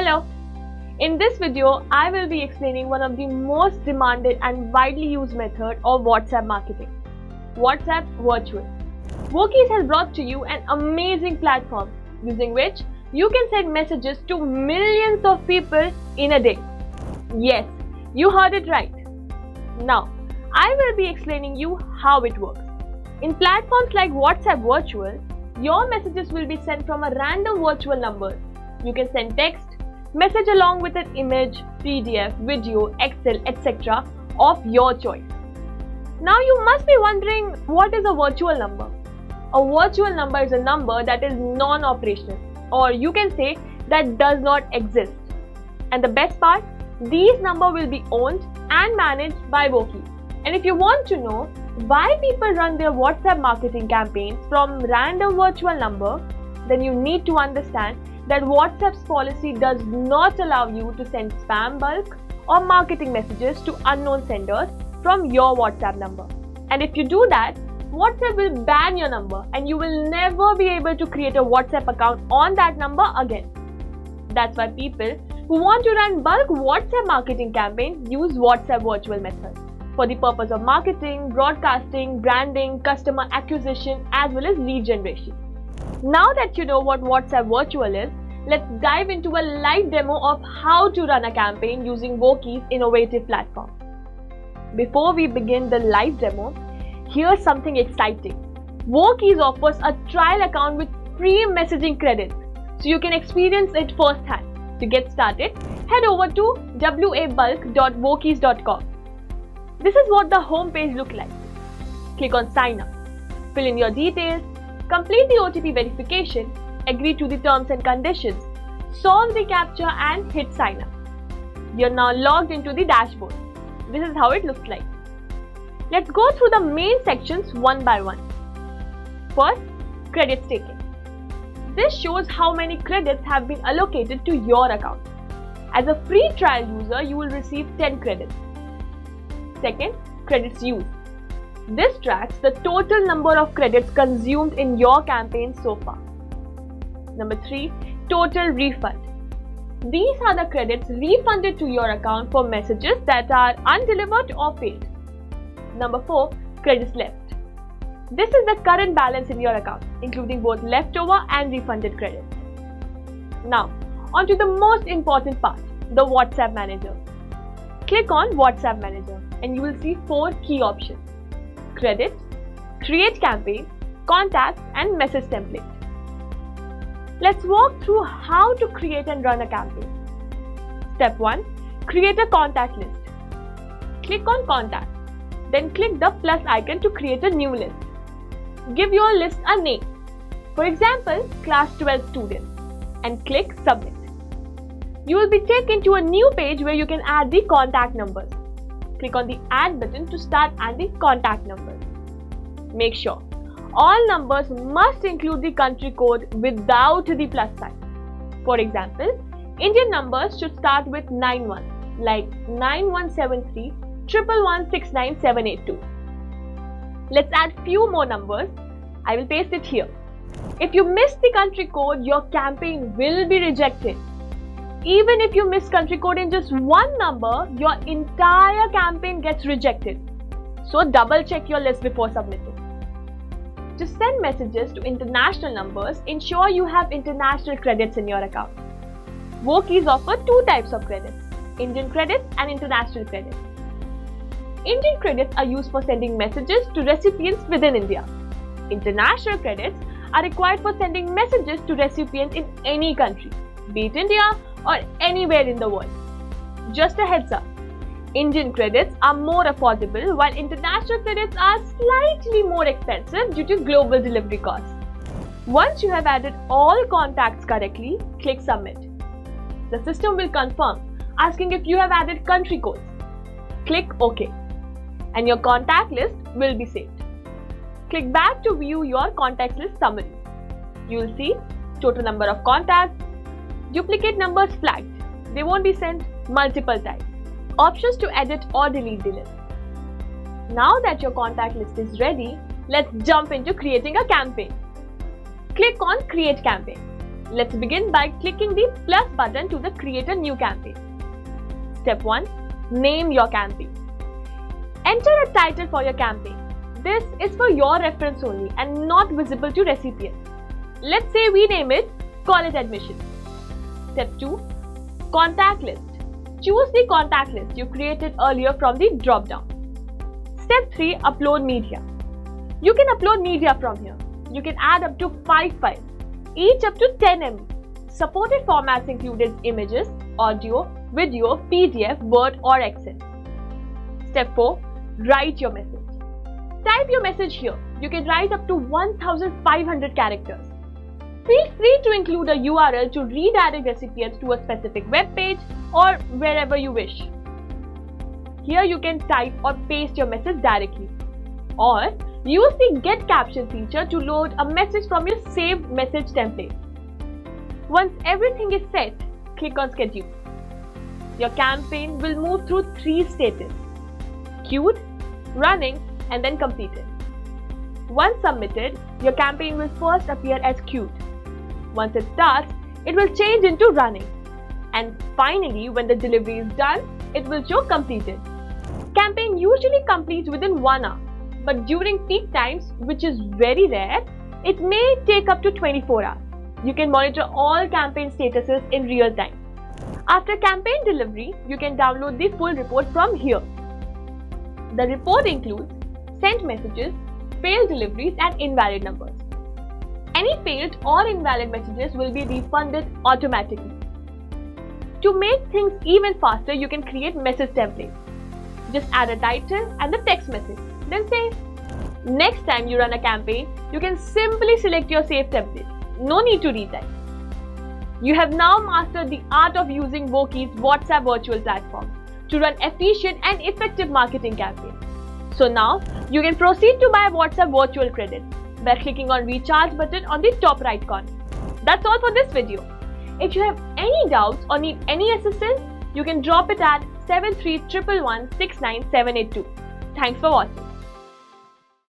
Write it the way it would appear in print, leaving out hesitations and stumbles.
Hello! In this video, I will be explaining one of the most demanded and widely used method of WhatsApp marketing, WhatsApp Virtual. Vokies has brought to you an amazing platform using which you can send messages to millions of people in a day. Yes, you heard it right. Now, I will be explaining you how it works. In platforms like WhatsApp Virtual, your messages will be sent from a random virtual number. You can send text, message along with an image, PDF, video, Excel, etc. of your choice. Now you must be wondering, what is a virtual number? A virtual number is a number that is non-operational, or you can say that does not exist. And the best part, these numbers will be owned and managed by Vokies. And if you want to know why people run their WhatsApp marketing campaigns from random virtual number, then you need to understand that WhatsApp's policy does not allow you to send spam bulk or marketing messages to unknown senders from your WhatsApp number. And if you do that, WhatsApp will ban your number and you will never be able to create a WhatsApp account on that number again. That's why people who want to run bulk WhatsApp marketing campaigns use WhatsApp Virtual method for the purpose of marketing, broadcasting, branding, customer acquisition, as well as lead generation. Now that you know what WhatsApp Virtual is, let's dive into a live demo of how to run a campaign using Vokies' innovative platform. Before we begin the live demo, here's something exciting. Vokies offers a trial account with free messaging credits, so you can experience it firsthand. To get started, head over to wabulk.vokies.com. This is what the home page looks like. Click on Sign Up. Fill in your details, complete the OTP verification, agree to the terms and conditions, solve the CAPTCHA and hit Sign Up. You're now logged into the dashboard. This is how it looks like. Let's go through the main sections one by one. First, credits taken. This shows how many credits have been allocated to your account. As a free trial user, you will receive 10 credits. Second, credits used. This tracks the total number of credits consumed in your campaign so far. Number 3, total refund. These are the credits refunded to your account for messages that are undelivered or failed. Number 4, credits left. This is the current balance in your account, including both leftover and refunded credits. Now, on to the most important part, the WhatsApp Manager. Click on WhatsApp Manager and you will see 4 key options: Credit, Create Campaign, Contacts and Message Template. Let's walk through how to create and run a campaign. Step 1. Create a contact list. Click on Contact. Then click the plus icon to create a new list. Give your list a name. For example, Class 12 Students, and click Submit. You will be taken to a new page where you can add the contact numbers. Click on the Add button to start adding contact numbers. Make sure all numbers must include the country code without the plus sign. For example, Indian numbers should start with 91, like 9173 111 Let's add few more numbers. I will paste it here. If you miss the country code, your campaign will be rejected. Even if you miss country code in just one number, your entire campaign gets rejected. So double check your list before submitting. To send messages to international numbers, ensure you have international credits in your account. Vokies offer 2 types of credits: Indian credits and international credits. Indian credits are used for sending messages to recipients within India. International credits are required for sending messages to recipients in any country, be it India or anywhere in the world. Just a heads up, Indian credits are more affordable while international credits are slightly more expensive due to global delivery costs. Once you have added all contacts correctly, click Submit. The system will confirm, asking if you have added country codes. Click OK. And your contact list will be saved. Click back to view your contact list summary. You will see total number of contacts, duplicate numbers flagged. They won't be sent multiple times. Options to edit or delete the list. Now that your contact list is ready, let's jump into creating a campaign. Click on Create Campaign. Let's begin by clicking the plus button to the create a new campaign. Step 1. Name your campaign. Enter a title for your campaign. This is for your reference only and not visible to recipients. Let's say we name it College Admission. Step 2. Contact list. Choose the contact list you created earlier from the drop-down. Step 3. Upload media. You can upload media from here. You can add up to 5 files, each up to 10 MB. Supported formats included images, audio, video, PDF, Word or Excel. Step 4. Write your message. Type your message here. You can write up to 1500 characters. Feel free to include a URL to redirect recipients to a specific web page or wherever you wish. Here you can type or paste your message directly. Or use the Get Caption feature to load a message from your saved message template. Once everything is set, click on Schedule. Your campaign will move through 3 stages: queued, running, and then completed. Once submitted, your campaign will first appear as queued. Once it starts, it will change into running. And finally, when the delivery is done, it will show completed. Campaign usually completes within 1 hour, but during peak times, which is very rare, it may take up to 24 hours. You can monitor all campaign statuses in real time. After campaign delivery, you can download the full report from here. The report includes sent messages, failed deliveries, and invalid numbers. Any failed or invalid messages will be refunded automatically. To make things even faster, you can create message templates. Just add a title and the text message, then save. Next time you run a campaign, you can simply select your saved template. No need to retype. You have now mastered the art of using Voki's WhatsApp virtual platform to run efficient and effective marketing campaigns. So now you can proceed to buy WhatsApp virtual credit by clicking on Recharge button on the top right corner. That's all for this video. If you have any doubts or need any assistance, you can drop it at 7311169782. Thanks for watching.